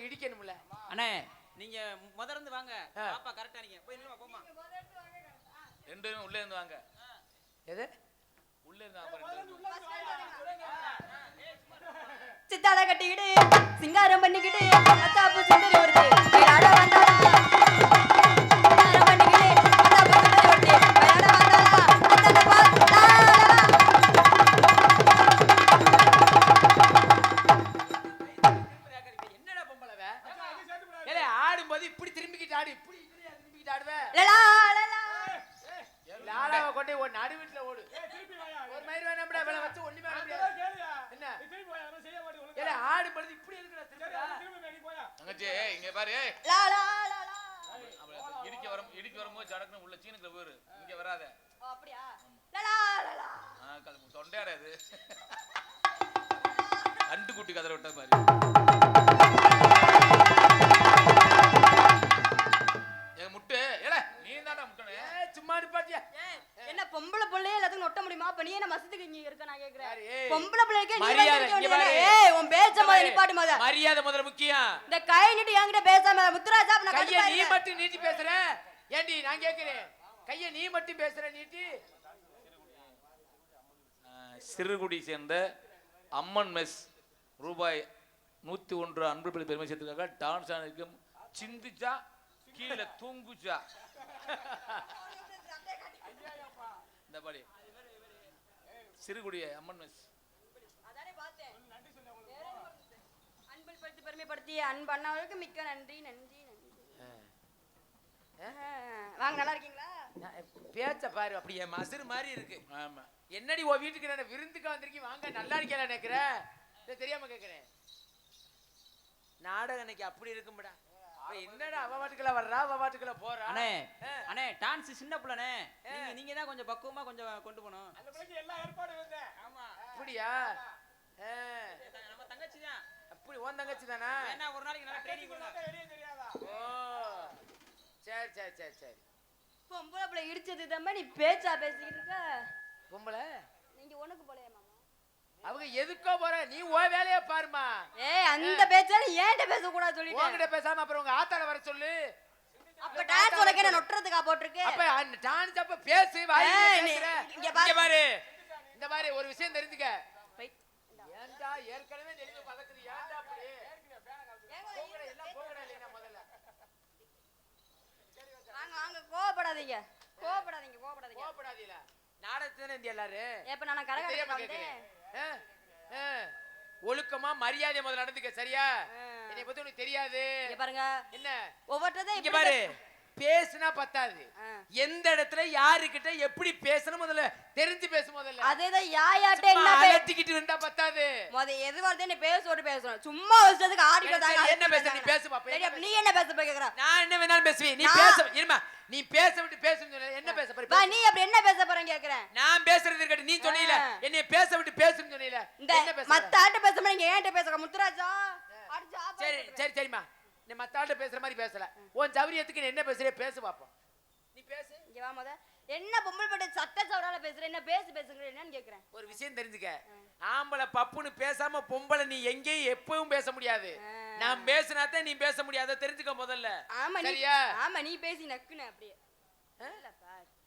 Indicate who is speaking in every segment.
Speaker 1: இடிக்கணும்ல.
Speaker 2: அண்ணே நீங்க முதல்ல வாங்க. பாப்பா கரெக்டா நீங்க போய் நில்லுமா போமா.
Speaker 3: ரெண்டு பேரும் உள்ளே இருந்து வாங்க.
Speaker 1: எது
Speaker 3: உள்ளே இருந்து வாங்க.
Speaker 4: சித்தாட கட்டிக்கிட்டு சிங்காரம் பண்ணிக்கிட்டு அத்தாப்பு சுந்தரி ஒருத்தி விளையாட வந்தாளா. சிங்காரம் பண்ணிக்கிட்டு அத்தாப்பு சுந்தரி ஒருத்தி விளையாட வந்தாளா. அத்தனை பார்த்தா
Speaker 1: என்னடா பொம்பளவ? ஏலே ஆடும்போது இப்படி திரும்பிக்கிட்டு ஆடு, இப்படி திரும்பிக்கிட்டு ஆடுவே. லாலாவ கொண்டே ஓடு, நடு வீட்டுல ஓடு. ஒரு மயிர் வேணாம்டா, வேலை வச்சு ஒண்ணுமே ஆட முடியாது. என்ன ஏலே ஆடும்போது இப்படி இருக்குடா திரும்பிடா.
Speaker 3: தங்கச்சி இங்க பாரு.
Speaker 4: லாலா லாலா
Speaker 3: இடிக்க வரும்போது சடக்குன்னு உள்ள சீனுக்குள்ள போயிரு. இங்க வராத.
Speaker 4: அப்படியா? லாலா லாலா
Speaker 3: தொண்டையாடா இது. கண்டு குட்டி கதற விட்ட பாரு. என் முட்டு ஏல நீ தான்டா முட்டனே.
Speaker 1: சும்மா நிப்பாட்டியா?
Speaker 4: என்ன பொம்பளை பிள்ளையே எல்லாத்துக்கும் நொட்ட முடியுமா? அப்ப நீ என்ன மசத்துக்கு இங்க இருக்க? நான் கேக்குறேன்.
Speaker 1: ஏய்,
Speaker 4: பொம்பளை பிள்ளைக்கே நீ
Speaker 1: மரியாதை
Speaker 4: வந்து
Speaker 1: இங்க பாரு.
Speaker 4: ஏய் உன் பேச்ச மாதிரி நிப்பாட்டு மொத.
Speaker 1: மரியாதை முதல்ல முக்கியம்.
Speaker 4: இந்த கை நீட்டி என்கிட்ட பேசாம முத்துராஜா நான்
Speaker 1: கையை
Speaker 4: கடுப்பா
Speaker 1: நீ
Speaker 4: இருக்கேன்.
Speaker 1: மட்டும் நீட்டி பேசுற. ஏண்டி நான் கேக்குறேன், கையை நீ மட்டும் பேசுற நீட்டி.
Speaker 3: சிறுகுடி சேர்ந்த அம்மன் மெஸ் ரூபாய் 101 அன்பு பெருமை சேர்த்துக்காக டான்ஸ் ஆனிக்கும். சிந்திச்சா கீழே தூங்குச்சா. இந்த பாடி சிறுகுடிய அம்மன் மெஸ்.
Speaker 4: அதானே பார்த்தேன். அன்பில் படுத்தி பெருமைப்படுத்திய அன்பு அண்ணாவுக்கு மிக்க நன்றி நன்றி நன்றி. வாங்க, நல்லா இருக்கீங்களா?
Speaker 1: பேச்ச பாரு, அப்படியே மசுறு மாதிரி இருக்கு.
Speaker 3: ஆமா.
Speaker 1: என்னடி உன் வீட்டுக்கு நான் விருந்துக்கு வந்திருக்கீங்க, வாங்க நல்லா இருக்கேன் நினைக்கிறேன். தெரியாம கேக்குறேன். நாடகம் இன்னைக்கு அப்படி இருக்கும்டா. என்னடா அவ வாட்டுக்குள்ள வர்றா, அவ வாட்டுக்குள்ள போறா.
Speaker 2: அண்ணே அண்ணே டான்ஸ் சின்ன பிள்ளைனே. நீங்க தான் கொஞ்சம் பக்குவமா கொஞ்சம் கொண்டு போணும்.
Speaker 1: அந்த பிள்ளைக்கு எல்லா ஏற்பாடும் வந்து. ஆமா. அப்படியா?
Speaker 2: நம்ம தங்கச்சி தான்.
Speaker 1: அப்படி உன் தங்கச்சி தானா?
Speaker 2: என்ன ஒரு நாளைக்கு நல்லா ட்ரெய்னிங் கொடுங்க.
Speaker 1: வெளிய தெரியாதா? ஓ சரி சரி சரி சரி.
Speaker 4: பொம்பளை பிள்ளை இடிச்சது தம்பா நீ பேச்சா பேசிக்கிட்டு இருக்க.
Speaker 1: பொம்பளை
Speaker 4: நீங்க ஒண்ணுக்கு போலையா மாமா?
Speaker 1: அவங்க எதுக்கோ போற, நீ ஓ வேலைய பாருமா.
Speaker 4: ஏய் அந்த பேச்சா நீ ஏன்ட்ட பேச கூடாது சொல்லிட்டேன்.
Speaker 1: உன்கிட்ட பேசாம அப்புறம் உங்க ஆத்தால வர சொல்லு.
Speaker 4: அப்ப டான்ஸ் உனக்கு என்ன நொட்டறதுக்கா போட்டுருக்கு?
Speaker 1: அப்ப டான்ஸ் அப்ப பேசு வாய் பேசுற.
Speaker 4: இங்க
Speaker 1: பாரு இந்த மாதிரி ஒரு விஷயம் தெரிஞ்சுக்க. ஏன்டா ஏற்கனவே தெரிஞ்ச பக்கத்துல ஏன்டா அப்படி போங்கடா எல்லாம் போங்கடா இல்லைனா முதல்ல.
Speaker 4: வாங்க வாங்க, கோவப்படாதீங்க கோவப்படாதீங்க கோவப்படாதீங்க
Speaker 1: கோவப்படாதீல. நாடகத்துல இருந்து எல்லாரும்
Speaker 4: ஏப்ப நான் கரகரக்க வந்தேன்.
Speaker 1: ஒழுக்கமா மரியாதை முதல்ல நடந்துக்க, சரியா? என்னை பத்தி உனக்கு தெரியாது.
Speaker 4: இங்க பாருங்க,
Speaker 1: என்ன
Speaker 4: ஒவ்வொருத்ததே
Speaker 1: இங்க பாரு, பேசுனா பத்தாது. எந்த இடத்துல யாருக்கிட்ட எப்படி பேசணும் முதல்ல தெரிஞ்சு பேசு முதல்ல.
Speaker 4: அதேதான் யாயாட்ட என்ன
Speaker 1: அலட்டிக்கிட்டு இருந்தா பத்தாது.
Speaker 4: மொத எது வருது என்ன பேசோட பேசணும். சும்மா வச்சதுக்கு ஆடி வந்தாங்க.
Speaker 1: என்ன பேச நீ பேசு பாப்பா.
Speaker 4: நீ என்ன பேச போறீங்க?
Speaker 1: நான் என்ன வேணாலும் பேசுவேன். நீ பேச இருமா. நீ பேச விட்டு பேசுன்னு சொன்ன. என்ன பேச போற?
Speaker 4: பா நீ அப்படி என்ன பேச போறேன்னு கேக்குறேன்.
Speaker 1: நான் பேசுறது இருக்கட்ட நீ சொன்னீல. என்னைய பேச விட்டு பேசுன்னு சொன்னீல.
Speaker 4: என்ன பேச? மத்த ஆட்ட பேச மாட்டீங்க, ஏன்ட்ட பேசுற முத்துராஜா? அடிச்சு ஆப்பா.
Speaker 1: சரி சரி சரிமா. நீ மத்த ஆட்ட பேசுற மாதிரி பேசல. உன் சௌரியத்துக்கு நீ என்ன பேசுறே பேசு பாப்போம். நீ பேசு.
Speaker 4: இங்க வா மொத. என்ன பொம்பளை பட்ட சட்ட சவரால பேசுற? என்ன பேசுங்க என்னன்னு கேக்குறேன்.
Speaker 1: ஒரு விஷயம் தெரிஞ்சுக்க. ஆம்பளை பப்புன்னு பேசாம பொம்பளை நீ எங்கேயும் எப்பவும் பேச முடியாது. நான் பேசினாதான் நீ பேச முடியாத தெரிஞ்சுக்க முதல்ல.
Speaker 4: ஆமா
Speaker 1: சரியா?
Speaker 4: ஆமா நீ பேசி நக்குன அப்படியே.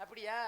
Speaker 1: அப்படியா?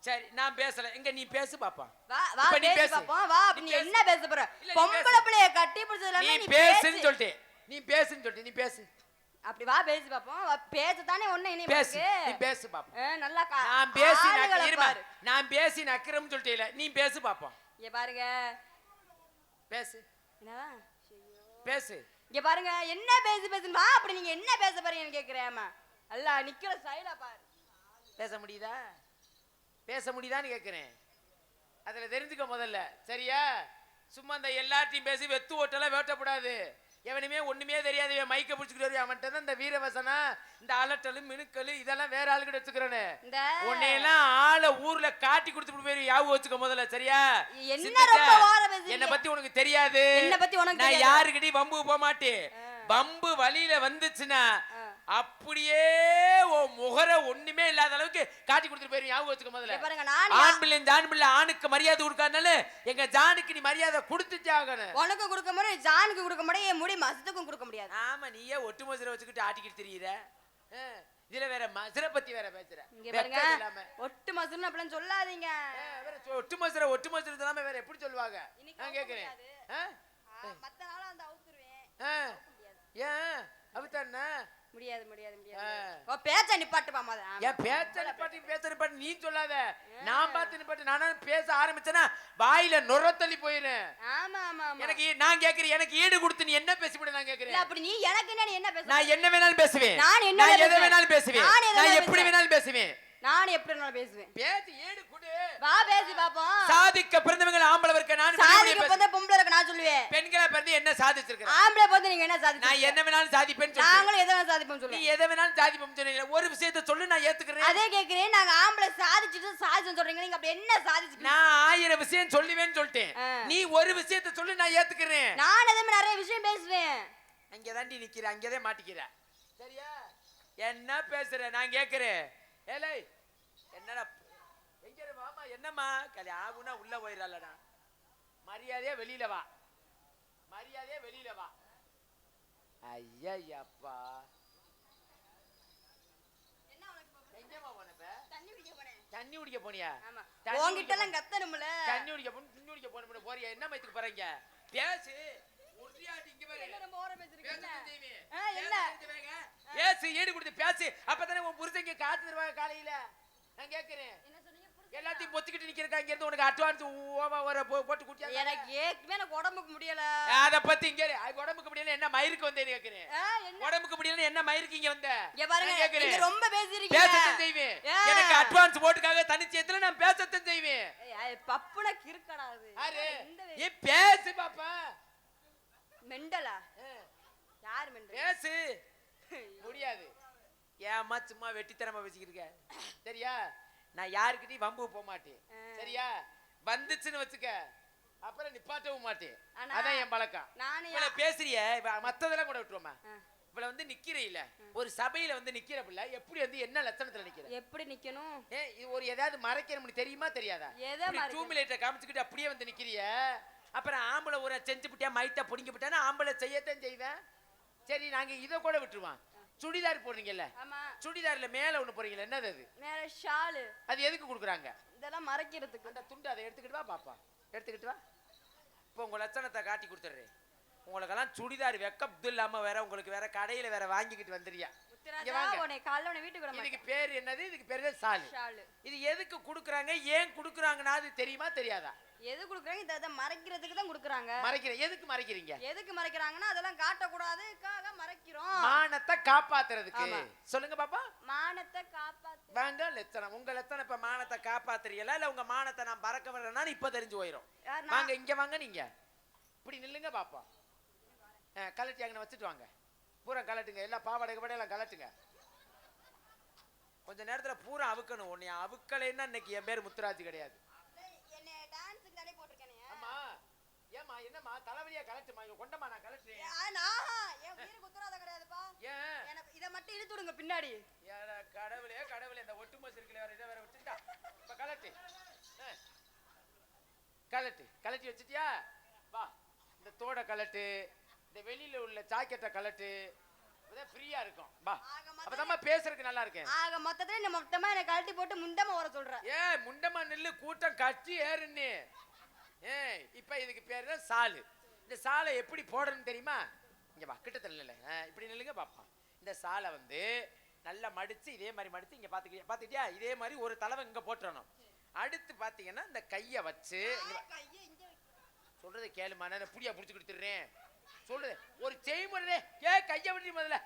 Speaker 1: சரி நான் பேசல. எங்க நீ பேசு பாப்பா.
Speaker 4: வா வா பேசி பாப்போம். வா நீ என்ன பேச போற? பொம்பளை பிள்ளைய கட்டி பிடிச்சதுல
Speaker 1: நீ பேசுன்னு சொல்லிட்டே. நீ பேசுன்னு சொல்லிட்டே. நீ பேசு.
Speaker 4: அப்படி வா பேசி பாப்போம். பேச தானே ஒண்ணே நீ
Speaker 1: பேசு. நீ பேசு பாப்பா.
Speaker 4: நல்லா
Speaker 1: நான் பேசி நக்கிறேன். நான் பேசி நக்கிறேன்னு சொல்லிட்டேல. நீ பேசு பாப்போம்.
Speaker 4: இங்க பாருங்க.
Speaker 1: பேசு.
Speaker 4: என்னவா?
Speaker 1: பேசு.
Speaker 4: இங்க பாருங்க, என்ன பேசுன்னு வா. அப்படி நீங்க என்ன பேச போறீங்கன்னு கேக்குறேன். அல்ல நிக்கிற ஸ்டைலா பாரு.
Speaker 1: பேச முடியுதா? பேச முடியுதான்னு கேக்குறேன். அதுல தெரிஞ்சுக்க முதல்ல, சரியா? சும்மா இந்த எல்லாத்தையும் பேசி வெத்து ஓட்டெல்லாம் வேட்டப்படாது. எவனுமே ஒண்ணுமே தெரியாது மைக்க பிடிச்சிக்கிட்டு அவன்கிட்ட தான் இந்த வீரவசனா இந்த அலட்டலு மினுக்கலு இதெல்லாம் வேற ஆளுகிட்ட வச்சுக்கிறேன்னு. உன்னையெல்லாம் ஆளை ஊர்ல காட்டி கொடுத்து போய் யாவும் வச்சுக்க முதல்ல, சரியா? என்ன பத்தி உனக்கு தெரியாது. நான் யாருக்கிட்டையும் பம்பு போக மாட்டேன். பம்பு வழியில வந்துச்சுன்னா அப்படியே உன் முகர ஒண்ணுமே இல்லாத அளவுக்கு காட்டி கொடுத்துட்டு போயிருவீங்க. ஞாபகம் வச்சுக்க முதல்ல.
Speaker 4: இங்க பாருங்க நான்
Speaker 1: ஆண் பிள்ளை ஜான் பிள்ளை ஆணுக்கு மரியாதை கொடுக்காதனால எங்க ஜானுக்கு நீ மரியாதை கொடுத்துட்டே ஆகணும்.
Speaker 4: உனக்கு கொடுக்க முடியும், ஜானுக்கு கொடுக்க முடியும், என் முடி மசத்துக்கும் கொடுக்க முடியாது.
Speaker 1: ஆமா, நீயே ஒட்டு மசுரை வச்சுக்கிட்டு ஆட்டிக்கிட்டு தெரியுற. இதுல வேற மசுரை பத்தி வேற பேசுற.
Speaker 4: இங்க பாருங்க, ஒட்டு மசுன்னு அப்படிலாம் சொல்லாதீங்க.
Speaker 1: ஒட்டு மசுரை இல்லாம வேற எப்படி சொல்லுவாங்க? நான் கேக்குறேன்.
Speaker 4: மத்த நாளா அந்த அவுத்துருவேன்.
Speaker 1: ஏன் அவுத்தானே?
Speaker 4: முடியாது முடியாது முடியாது. ஓ பேச்ச நிப்பாட்டு பாமா.
Speaker 1: ஏன் பேச்ச நிப்பாட்டு நீ சொல்லாத. நான் பார்த்து நிப்பாட்டு. நானா பேச ஆரம்பிச்சேன்னா வாயில நுரத்தள்ளி போயிரும்.
Speaker 4: ஆமா ஆமா ஆமா.
Speaker 1: எனக்கு நான் கேக்குறேன், எனக்கு ஈடு கொடுத்து நீ என்ன பேசிவிட நான் கேக்குறேன்.
Speaker 4: இல்ல அப்படி நீ எனக்கு என்ன, நீ என்ன பேச?
Speaker 1: நான் என்ன வேணாலும் பேசுவேன்.
Speaker 4: நான் என்ன
Speaker 1: எதை வேணாலும் பேசுவேன். நான் எப்படி வேணாலும் பேசுவேன்.
Speaker 4: நான் எப்படி வேணாலும் பேசுவேன்.
Speaker 1: பேசி ஈடு கொடு.
Speaker 4: வா பேசி பாப்போம்.
Speaker 1: சாதிக்க பிறந்தவங்க ஆம்பளை இருக்க நான்
Speaker 4: சாதிக்க பிறந்த பொம்பளை இருக்க நான் சொல்லுவேன்.
Speaker 1: பெண்களா பிறந்து என்ன சாதிச்சிருக்கேன்?
Speaker 4: ஆம்பளை பிறந்து நீங்க என்ன சாதிச்சீங்க?
Speaker 1: நான் என்ன வேணாலும் சாதிப்பேன்னு சொல்றேன்.
Speaker 4: நாங்களும் எதை வேணாலும் சாதிப்போம்
Speaker 1: நீ
Speaker 4: சொல்லுங்க.
Speaker 1: எதை வேணாலும் சாதிப்போம் சொன்னீங்க. ஒரு விஷயத்தை சொல்லு, நான் ஏத்துக்கிறேன்.
Speaker 4: அதே கேக்குறேன். நாங்க ஆம்பளை சாதிச்சிட்டு சாதிச்சோம் சொல்றீங்க. நீங்க அப்படி என்ன சாதிச்சீங்க?
Speaker 1: நான் 1000 விஷயம் சொல்லுவேன்னு சொல்லிட்டேன். நீ ஒரு விஷயத்தை சொல்லு, நான் ஏத்துக்கிறேன்.
Speaker 4: நான் அதே மாதிரி நிறைய விஷயம் பேசுவேன்.
Speaker 1: அங்க தாண்டி நிக்கிற, அங்கதான் மாட்டிக்கிற. சரியா? என்ன பேசுற நான் கேக்குறேன். ஏலே என்னடா எங்க மாமா? என்னம்மா கலி ஆகுனா உள்ள போயிடலடா. மரியாதையா வெளியில வா. மரியாதையா வெளியில வா. ஐயப்பா, எங்கம்மா போனப்ப? தண்ணி குடிக்க போனியா?
Speaker 4: ஆமா. உன்கிட்ட எல்லாம் கத்தணும்ல.
Speaker 1: தண்ணி குடிக்க போன, துண்ணி குடிக்க போன போறியா? என்ன மயத்துக்கு போறீங்க? பேசு. உரியாட்டி இங்க பாரு.
Speaker 4: ரொம்ப ஓர பேசுறீங்க.
Speaker 1: என்ன? பேசு, ஈடு கொடுத்து பேசு. அப்பதானே உன் புருஷங்க காத்து தருவாங்க காலையில. நான் கேக்குறேன். எல்லாத்தையும் பொத்திக்கிட்டு நிக்கிறக்கா. இங்க இருந்து உனக்கு அட்வான்ஸ் போட்டு குட்டியா?
Speaker 4: எனக்கு ஏற்கனவே எனக்கு உடம்புக்கு முடியல.
Speaker 1: அத பத்தி இங்க உடம்புக்கு முடியல. என்ன மயிருக்கு வந்தேன்னு கேக்குறேன். உடம்புக்கு முடியல என்ன மயிருக்கு இங்க வந்த?
Speaker 4: இங்க பாருங்க, நீங்க ரொம்ப பேசிறீங்க.
Speaker 1: பேசத்தான் செய்வேன். எனக்கு அட்வான்ஸ் போட்டுக்காக தனிச்சேத்துல நான் பேசத்தான் செய்வேன்.
Speaker 4: பப்புன கிறுக்கடா அது.
Speaker 1: அரே ஏ பேசு பாப்பா.
Speaker 4: மெண்டலா? யார் மெண்டல்?
Speaker 1: பேசு. முடியாது. ஏமா சும்மா வெட்டித்தனமா பேசிக்கிட்டு சரியா? நான் யாருக்கிட்டையும் வம்பு போக மாட்டேன். சரியா? வந்துச்சுன்னு வச்சுக்க, அப்புறம் நிப்பாட்டவும் மாட்டேன். அதான் என் பழக்கம். இவள பேசுறிய மத்ததெல்லாம் கூட விட்டுருவோமா? இவள வந்து நிக்கிறீல, ஒரு சபையில வந்து நிக்கிற பிள்ளை எப்படி வந்து என்ன லட்சணத்துல நிக்கிற?
Speaker 4: எப்படி நிக்கணும்?
Speaker 1: ஒரு ஏதாவது மறைக்கணும்னு தெரியுமா தெரியாதா? டூமிலேட்டரை காமிச்சுக்கிட்டு அப்படியே வந்து நிக்கிறிய. அப்புறம் ஆம்பளை ஒரு செஞ்சு விட்டியா மைட்டா புடிங்க விட்டானா ஆம்பளை செய்யத்தான் செய்வேன். சரி, நாங்க இதை கூட விட்டுருவான். சுடிதார் போடுறீங்கல்ல, சுடிதார்ல மேல ஒண்ணு போறீங்கல்ல, என்னது அது?
Speaker 4: மேல ஷால்.
Speaker 1: அது எதுக்கு கொடுக்குறாங்க?
Speaker 4: இதெல்லாம் மறைக்கிறதுக்கு.
Speaker 1: அந்த துண்டு அதை எடுத்துக்கிட்டு வா பாப்பா. எடுத்துக்கிட்டு வா. இப்போ உங்க லட்சணத்தை காட்டி கொடுத்துறேன். உங்களுக்கெல்லாம் சுடிதார் வெக்கப் இல்லாம வேற உங்களுக்கு வேற கடையில வேற வாங்கிக்கிட்டு வந்துறியா? இதுக்கு பேர் என்னது? இதுக்கு பேரு ஷால். இது எதுக்கு குடுக்குறாங்க, ஏன் குடுக்குறாங்கன்னா அது தெரியுமா தெரியாதா?
Speaker 4: எது குடுக்குறாங்க? இத மறைக்கிறதுக்கு தான் குடுக்குறாங்க.
Speaker 1: எதுக்கு மறைக்கிறீங்க?
Speaker 4: எதுக்கு மறைக்கிறாங்கன்னா அதெல்லாம் காட்ட கூடாதுக்காக மறைக்கிறோம்.
Speaker 1: மானத்தை காப்பாத்துறதுக்கு. சொல்லுங்க பாப்பா.
Speaker 4: மானத்தை காப்பாத்து.
Speaker 1: வாங்க லட்சணம். உங்க லட்சணம் இப்ப மானத்தை காப்பாத்துறீங்களா இல்ல உங்க மானத்தை நான் பறக்க விடுறேன்னா இப்ப தெரிஞ்சு போயிடும். வாங்க இங்க வாங்க. நீங்க இப்படி நில்லுங்க பாப்பா. கலட்டி அங்க வச்சுட்டு வாங்க. பூரா கலட்டுங்க. எல்லாம் பாவாடை கபடை எல்லாம் கலட்டுங்க. கொஞ்ச நேரத்துல பூரா அவுக்கணும். உன்னை அவுக்கலைன்னா இன்னைக்கு என் பேர் முத்துராஜ் கிடையாது. ஆமா. ஏமா என்னமா தலைவலியா கலட்டுமா? கொண்டமா நான் கலட்டுறேன்.
Speaker 4: இத மட்டும் இழுத்து விடுங்க பின்னாடி.
Speaker 1: கடவுளே கடவுளே, இந்த ஒட்டு மசு இருக்குல்ல வேற இதை வேற வச்சுட்டா. இப்ப கலட்டு. கலட்டு கலட்டி வச்சுட்டியா? வா, இந்த தோட கலட்டு, இந்த வெளியில உள்ள ஜாக்கெட்டை கலட்டு. ஃப்ரீயா இருக்கும். வா, அப்பதான் பேசுறதுக்கு நல்லா இருக்கு.
Speaker 4: ஆக மொத்தத்துல நீ மொத்தமா என்ன கழட்டி போட்டு முண்டமா வர சொல்ற.
Speaker 1: முண்டமா நில்லு, கூட்டம் கட்டி ஏறுன்னு. இப்ப இதுக்கு பேரு தான் சாலு. இந்த சாலை எப்படி போடணும் தெரியுமா? இங்க வா, கிட்டத்துல இல்ல, இப்படி நில்லுங்க பாப்பா. இந்த சாலை வந்து நல்லா மடிச்சு இதே மாதிரி மடிச்சு இங்க பாத்துக்கிட்டியா? இதே மாதிரி ஒரு தலவை இங்க போட்டுறணும். அடுத்து பாத்தீங்கன்னா இந்த கைய வச்சு சொல்றதை கேளுமா, நான் புடியா புடிச்சு கொடுத்துடுறேன். சொல்றது ஒரு செய்முறை. கைய விட்டு முதல்ல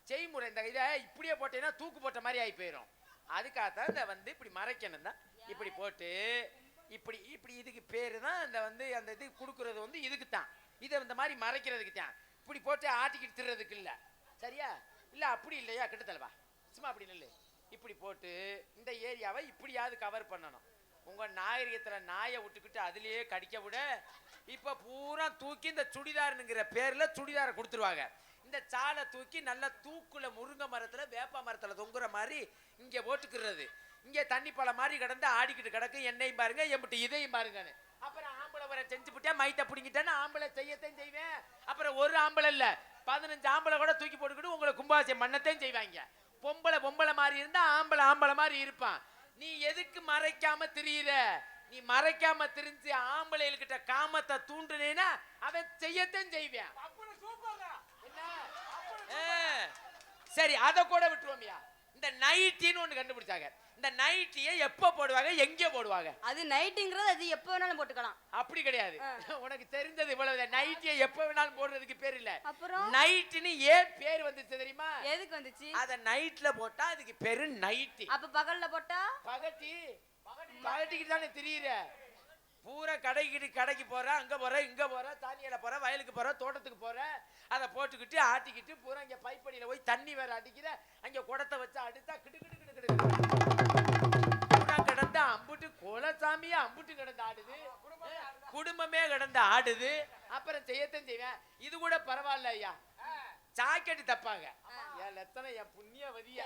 Speaker 1: செய்முறை. இந்த இதை இப்படியே போட்டேன்னா தூக்கு போட்ட மாதிரி ஆகி போயிடும். அதுக்காகத்தான் இந்த வந்து இப்படி மறைக்கணும் தான். இப்படி போட்டு இப்படி இப்படி இதுக்கு பேரு தான் இந்த வந்து அந்த இது கொடுக்கறது வந்து இதுக்கு தான். இதை இந்த மாதிரி மறைக்கிறதுக்கு தான். இப்படி போட்டு ஆட்டிக்கிட்டு திர்றதுக்கு இல்லை. சரியா? இல்லை அப்படி இல்லையா? கிட்டத்தலவா சும்மா அப்படி நில்லு. இப்படி போட்டு இந்த ஏரியாவை இப்படியாவது கவர் பண்ணணும். உங்க நாகரிகத்துல நாயை விட்டுக்கிட்டு அதுலயே கடிக்க விட இப்ப பூரா தூக்கி இந்த சுடிதார்ங்கிற பேர்ல சுடிதாரை கொடுத்துருவாங்க. இந்த சாலை தூக்கி நல்லா தூக்குல முருங்கை மரத்துல வேப்ப மரத்துல தொங்குற மாதிரி இங்க போட்டுக்கிறது. இங்க தண்ணி பழம் மாதிரி கிடந்து ஆடிக்கிட்டு கிடக்கு. என்னையும் பாருங்க எம்பிட்டு இதையும் பாருங்கன்னு. அப்புறம் ஆம்பளை வர செஞ்சு விட்டா மைத்த பிடிங்கிட்டேன்னு ஆம்பளை செய்யத்தான் செய்வேன். அப்புறம் ஒரு ஆம்பளை இல்ல 15 ஆம்பளை கூட தூக்கி போட்டுக்கிட்டு உங்களை கும்பாசியம் பண்ணத்தான் செய்வாங்க. பொம்பளை மாதிரி இருந்தா ஆம்பளை மாதிரி இருப்பான். நீ எதுக்கு மறைக்காம திரியிற? நீ மறைக்காம திரிஞ்சு ஆம்பளைகிட்ட காமத்தை தூண்டுனேன்னா அவன் செய்யத்தான் செய்வான். சரி, அதை கூட விட்டுருவோம்யா. இந்த நைட்டின்னு ஒண்ணு கண்டுபிடிச்சாங்க. இந்த நைட்டியை எப்ப போடுவாங்க, எங்க போடுவாங்க?
Speaker 4: அது நைட்டுங்கிறது அது எப்ப வேணாலும் போட்டுக்கலாம்.
Speaker 1: அப்படி கிடையாது. உனக்கு தெரிஞ்சது இவ்வளவு. நைட்டியை எப்ப வேணாலும் போடுறதுக்கு பேர் இல்ல.
Speaker 4: அப்புறம்
Speaker 1: நைட்னு ஏன் பேர் வந்துச்சு தெரியுமா?
Speaker 4: எதுக்கு வந்துச்சு?
Speaker 1: அத நைட்ல போட்டா அதுக்கு பேரு நைட்டி.
Speaker 4: அப்ப பகல்ல போட்டா
Speaker 1: பகட்டிக்கிட்டு தானே திரியிற. பூரா கடைக்கு போற, அங்க போற, இங்க போற, தானியில போற, வயலுக்கு போற, தோட்டத்துக்கு போற. அதை போட்டுக்கிட்டு ஆட்டிக்கிட்டு பூரா இங்க பைப்படியில போய் தண்ணி வேற அடிக்கிற. அங்க குடத்தை வச்சு அடித்தா கிடு கிடந்து அம்புட்டு கோலசாமியா அம்புட்டு கிடந்து ஆடுது. குடும்பமே கிடந்து ஆடுது. அப்புறம் செய்யத்தான் செய்வேன். இது கூட பரவாயில்ல ஐயா. சாக்கெட்டு தப்பாங்க. என் லட்சணம், என் புண்ணியவதிய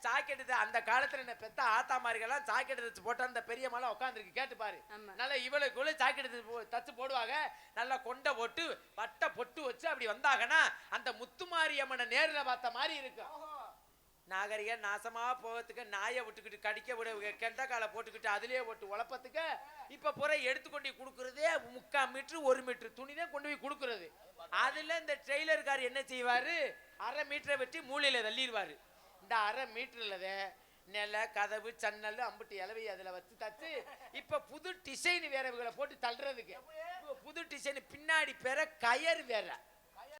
Speaker 1: சாக்கெட்டு. அந்த காலத்துல என்ன பெத்த ஆத்தா மாதிரிலாம் சாக்கெட்டு தச்சு போட்டா அந்த பெரிய மலை உட்காந்துருக்கு. கேட்டு பாரு. நல்லா இவளுக்குள்ள சாக்கெட்டு தச்சு போடுவாங்க. நல்லா கொண்டை போட்டு வட்ட பொட்டு வச்சு அப்படி வந்தாங்கன்னா அந்த முத்துமாரியம்மனை நேரில் பார்த்த மாதிரி இருக்கும். நாகரிக நாசமா போகிறதுக்கு நாயை விட்டுக்கிட்டு கடிக்க விட கெண்ட காலை போட்டுக்கிட்டு அதுலயே போட்டு உழப்பத்துக்கு இப்ப புற எடுத்துக்கொண்டு கொடுக்கறதே 3/4 மீட்டர் 1 மீட்டர் துணி தான் கொண்டு போய் கொடுக்கறது. அதுல இந்த ட்ரெய்லர்கார் என்ன செய்வாரு, 1/2 மீட்டரை வெட்டி மூலையில தள்ளிடுவாரு. இந்த 1/2 மீட்டர்ல நில கதவு சன்னல் அம்புட்டு இலவை அதுல வச்சு தச்சு இப்ப புது டிசைன் வேற இவங்களை போட்டு தள்ளுறதுக்கு. புது டிசைன் பின்னாடி பேர கயர் வேற.